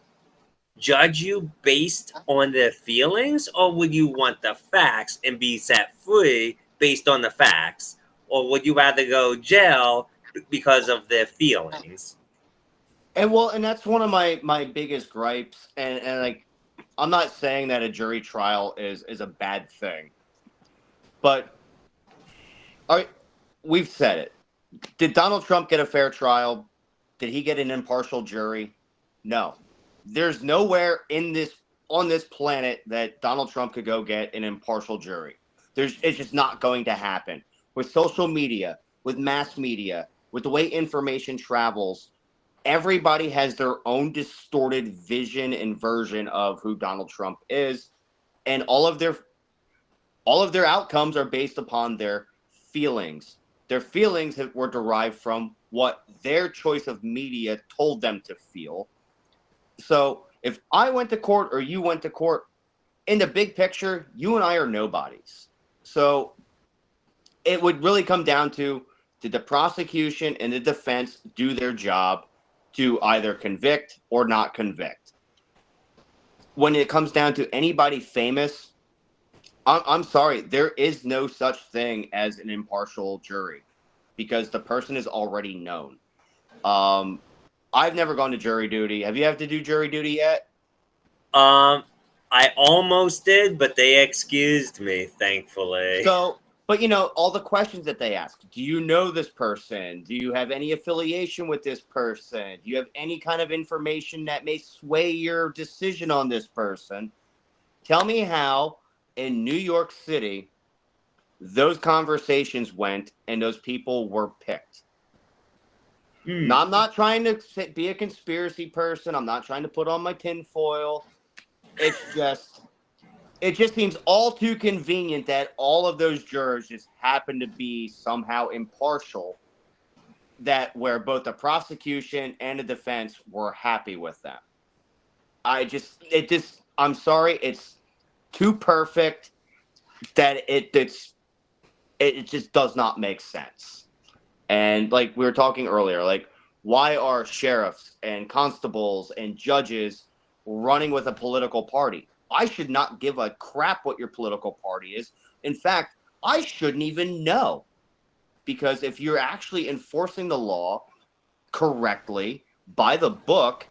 judge you based on their feelings, or would you want the facts and be set free based on the facts, or would you rather go jail because of their feelings? And that's one of my biggest gripes. And like, I'm not saying that a jury trial is a bad thing, but all right, we've said it. Did Donald Trump get a fair trial? Did he get an impartial jury? No. There's nowhere on this planet that Donald Trump could go get an impartial jury. It's just not going to happen. With social media, with mass media, with the way information travels, everybody has their own distorted vision and version of who Donald Trump is, and all of their outcomes are based upon their feelings. Their feelings were derived from what their choice of media told them to feel. So if I went to court or you went to court, in the big picture, you and I are nobodies. So it would really come down to, did the prosecution and the defense do their job to either convict or not convict? When it comes down to anybody famous, I'm sorry, there is no such thing as an impartial jury because the person is already known. I've never gone to jury duty. Have you had to do jury duty yet? I almost did, but they excused me, thankfully. So, but all the questions that they ask. Do you know this person? Do you have any affiliation with this person? Do you have any kind of information that may sway your decision on this person? Tell me how in New York City those conversations went and those people were picked. Now, I'm not trying to be a conspiracy person. I'm not trying to put on my tinfoil. It just seems all too convenient that all of those jurors just happen to be somehow impartial, where both the prosecution and the defense were happy with them. I'm sorry, it's too perfect that it just does not make sense. And like we were talking earlier, like, why are sheriffs and constables and judges running with a political party? I should not give a crap what your political party is. In fact, I shouldn't even know. Because if you're actually enforcing the law correctly, by the book,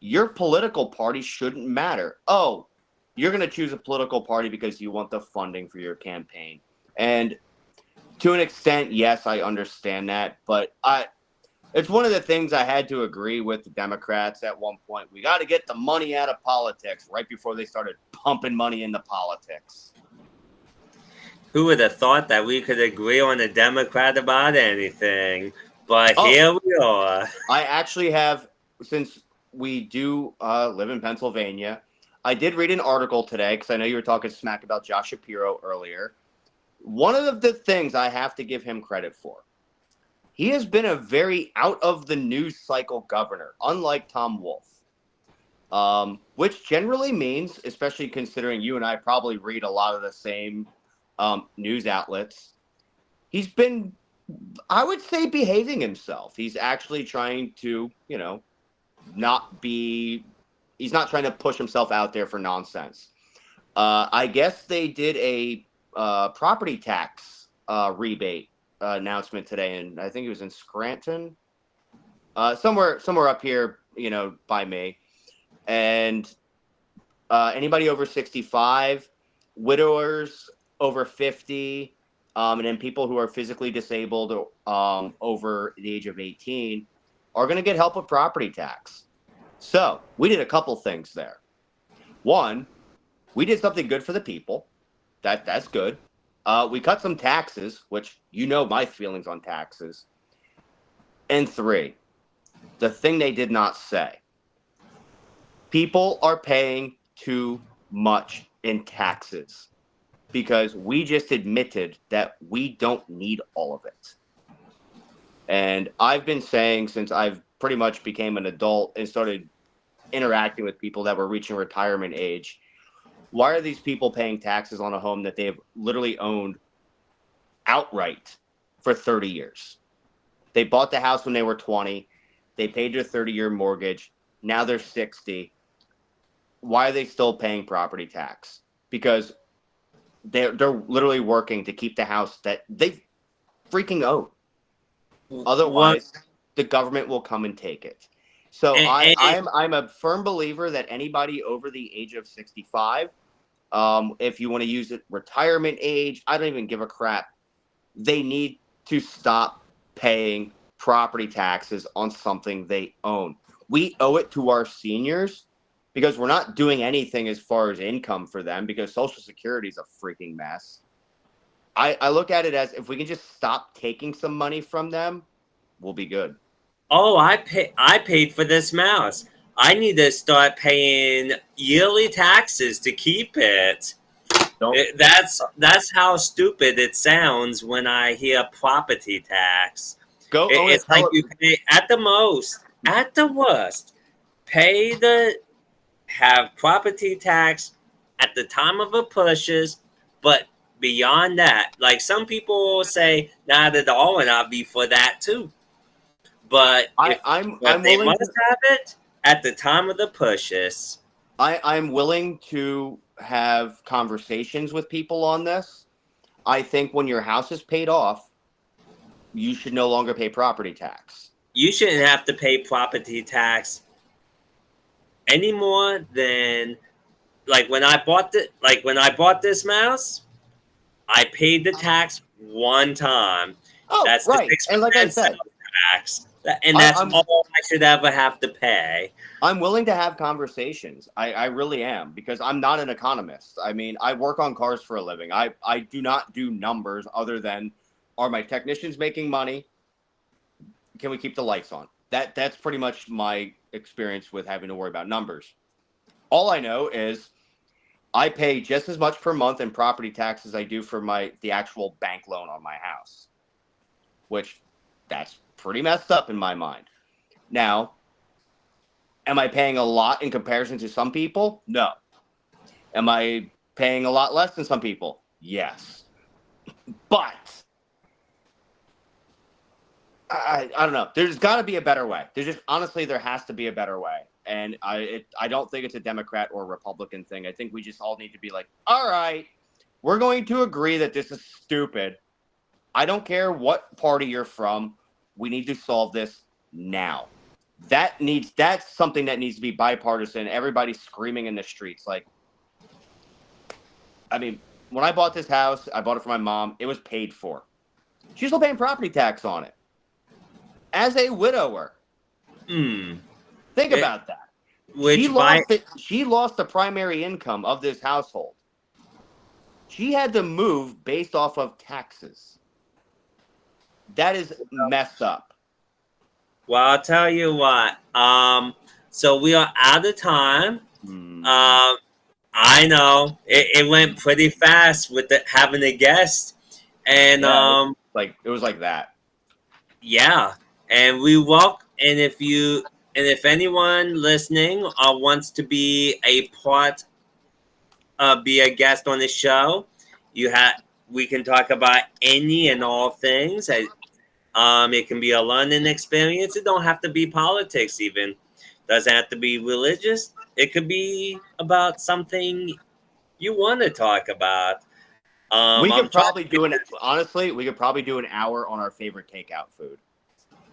your political party shouldn't matter. Oh, you're going to choose a political party because you want the funding for your campaign. And to an extent, yes, I understand that. But It's one of the things I had to agree with the Democrats at one point. We got to get the money out of politics right before they started pumping money into politics. Who would have thought that we could agree on a Democrat about anything? But here we are. I actually have, since we do live in Pennsylvania, I did read an article today because I know you were talking smack about Josh Shapiro earlier. One of the things I have to give him credit for, he has been a very out of the news cycle governor, unlike Tom Wolf, which generally means, especially considering you and I probably read a lot of the same news outlets, he's been, I would say, behaving himself. He's actually trying to, he's not trying to push himself out there for nonsense. I guess they did a property tax rebate announcement today, and I think it was in Scranton, somewhere up here, by me. And anybody over 65, widowers over 50, and then people who are physically disabled over the age of 18 are going to get help with property tax. So we did a couple things there. One, we did something good for the people. That's good. We cut some taxes, which my feelings on taxes. And three, the thing they did not say. People are paying too much in taxes because we just admitted that we don't need all of it. And I've been saying since I've pretty much became an adult and started interacting with people that were reaching retirement age, why are these people paying taxes on a home that they have literally owned outright for 30 years? They bought the house when they were 20. They paid their 30-year mortgage. Now they're 60. Why are they still paying property tax? Because they're literally working to keep the house that they freaking own. Otherwise, the government will come and take it. So I'm a firm believer that anybody over the age of 65, if you want to use it retirement age, I don't even give a crap. They need to stop paying property taxes on something they own. We owe it to our seniors because we're not doing anything as far as income for them because Social Security is a freaking mess. I look at it as if we can just stop taking some money from them, we'll be good. Oh, I paid for this mouse. I need to start paying yearly taxes to keep it. That's how stupid it sounds when I hear property tax. It's like you pay at the worst, have property tax at the time of a purchase, but beyond that, like some people say, not at all, and I'll be for that too. But I'm they willing must have it at the time of the purchase. I'm willing to have conversations with people on this. I think when your house is paid off, you should no longer pay property tax. You shouldn't have to pay property tax any more than when I bought this mouse, I paid the tax one time. Oh, that's right. The 6% and like I said, tax. And that's all I should ever have to pay. I'm willing to have conversations. I really am, because I'm not an economist. I mean, I work on cars for a living. I do not do numbers other than, are my technicians making money? Can we keep the lights on? That's pretty much my experience with having to worry about numbers. All I know is I pay just as much per month in property tax as I do for the actual bank loan on my house, which that's pretty messed up in my mind. Now, am I paying a lot in comparison to some people? No. Am I paying a lot less than some people? Yes. But I don't know. There's got to be a better way. There has to be a better way. And I don't think it's a Democrat or Republican thing. I think we just all need to be like, all right, we're going to agree that this is stupid. I don't care what party you're from. We need to solve this now. That's something that needs to be bipartisan. Everybody's screaming in the streets. Like, I mean, when I bought this house, I bought it for my mom. It was paid for. She's still paying property tax on it. as a widower. Hmm. Think about that. Which She lost the primary income of this household. She had to move based off of taxes. That is messed up. Well, I'll tell you what. So we are out of time. I know it went pretty fast with having a guest, and Yeah, it was like that. yeah, and we walk. And if anyone listening wants to be be a guest on the show, we can talk about any and all things. It can be a learning experience. It don't have to be politics even. Doesn't have to be religious. It could be about something you want to talk about. We could probably do an hour on our favorite takeout food.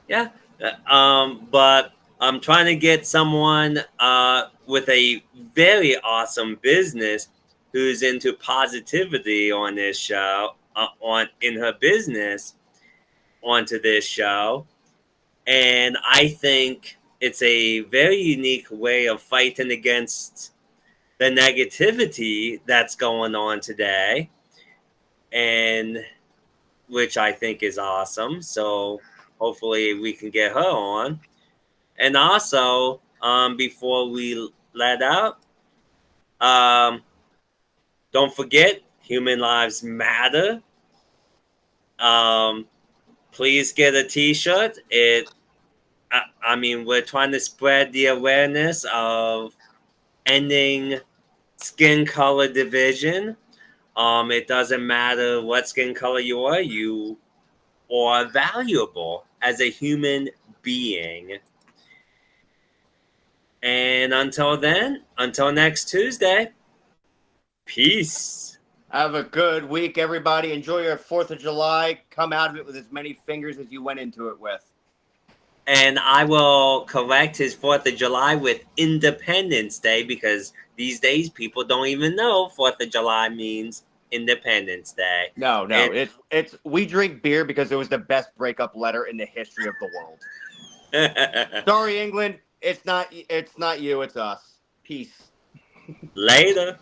Yeah. But I'm trying to get someone with a very awesome business who's into positivity on this show, in her business onto this show. And I think it's a very unique way of fighting against the negativity that's going on today, and which I think is awesome. So hopefully we can get her on. And also, before we let out, don't forget, human lives matter. Please get a T-shirt. I mean, we're trying to spread the awareness of ending skin color division. It doesn't matter what skin color you are valuable as a human being. And until next Tuesday, peace. Have a good week, everybody. Enjoy your 4th of July. Come out of it with as many fingers as you went into it with. And I will correct his 4th of July with Independence Day, because these days people don't even know 4th of July means Independence Day. No, it's we drink beer because it was the best breakup letter in the history of the world. Sorry, England. It's not you, it's us. Peace. Later.